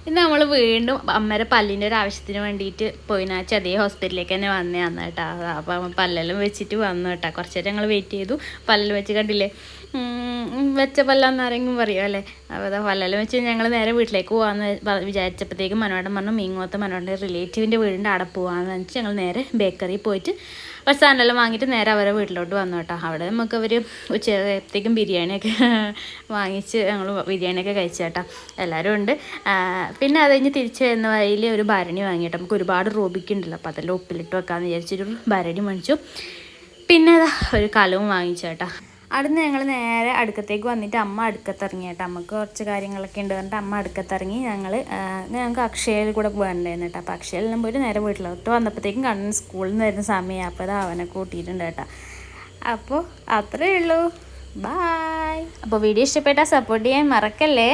ഇന്ന് നമ്മൾ വീണ്ടും അമ്മയുടെ പല്ലിൻ്റെ ഒരു ആവശ്യത്തിന് വേണ്ടിയിട്ട് പോയിനാച്ച അതേ ഹോസ്പിറ്റലിലേക്ക് തന്നെ വന്നതാണ് കേട്ടോ. അപ്പം പല്ലെല്ലാം വെച്ചിട്ട് വന്നു കേട്ടോ. കുറച്ച് നേരം ഞങ്ങൾ വെയിറ്റ് ചെയ്തു. പല്ലെല്ലാം വെച്ച് കണ്ടില്ലേ, വെച്ച പല്ലാന്ന് ആരെങ്കിലും പറയുമോ അല്ലേ. അപ്പോൾ അതാ പല്ലെല്ലാം വെച്ച് ഞങ്ങൾ നേരെ വീട്ടിലേക്ക് പോകാമെന്ന് വിചാരിച്ചപ്പോഴത്തേക്കും മനോടൻ പറഞ്ഞു മീങ്ങോത്ത് മനോൻ്റെ റിലേറ്റീവിൻ്റെ വീടിൻ്റെ അവിടെ പോകാമെന്ന് വെച്ച് ഞങ്ങൾ നേരെ ബേക്കറിയിൽ പോയിട്ട് ഒരു സാധനമെല്ലാം വാങ്ങിയിട്ട് നേരെ അവരെ വീട്ടിലോട്ട് വന്നു കേട്ടോ. അവിടെ നമുക്ക് അവർ ഉച്ചത്തേക്കും ബിരിയാണിയൊക്കെ വാങ്ങിച്ച് ഞങ്ങൾ ബിരിയാണിയൊക്കെ കഴിച്ചു കേട്ടോ. എല്ലാവരും ഉണ്ട്. പിന്നെ അത് കഴിഞ്ഞ് തിരിച്ച് വരുന്ന വഴിയിൽ ഒരു ഭരണി വാങ്ങിയിട്ട് നമുക്ക് ഒരുപാട് റൂബിക്കുണ്ടല്ലോ, അപ്പോൾ അതെല്ലാം ഉപ്പിലിട്ട് വെക്കാമെന്ന് വിചാരിച്ചൊരു ഭരണി മേടിച്ചു. പിന്നെ ഒരു കലവും വാങ്ങിച്ചു കേട്ടോ. അവിടുന്ന് ഞങ്ങൾ നേരെ അടുക്കത്തേക്ക് വന്നിട്ട് അമ്മ അടുക്കത്തിറങ്ങി കേട്ടോ. അമ്മക്ക് കുറച്ച് കാര്യങ്ങളൊക്കെ ഉണ്ട് പറഞ്ഞിട്ട് അമ്മ അടുക്കത്തിറങ്ങി. ഞങ്ങൾക്ക് അക്ഷയയിൽ കൂടെ പോകണ്ടായിരുന്നു കേട്ടോ. അപ്പോൾ അക്ഷയയിലെല്ലാം പോയിട്ട് നേരെ വീട്ടിലോട്ട് വന്നപ്പോഴത്തേക്കും കണ്ണൻ സ്കൂളിൽ നിന്ന് വരുന്ന സമയം. അപ്പോൾ അത് അവനെ കൂട്ടിയിട്ടുണ്ട് കേട്ടോ. അപ്പോൾ അത്രയേ ഉള്ളൂ. ബായ്. അപ്പോൾ വീഡിയോ ഇഷ്ടപ്പെട്ടാൽ സപ്പോർട്ട് ചെയ്യാൻ മറക്കല്ലേ.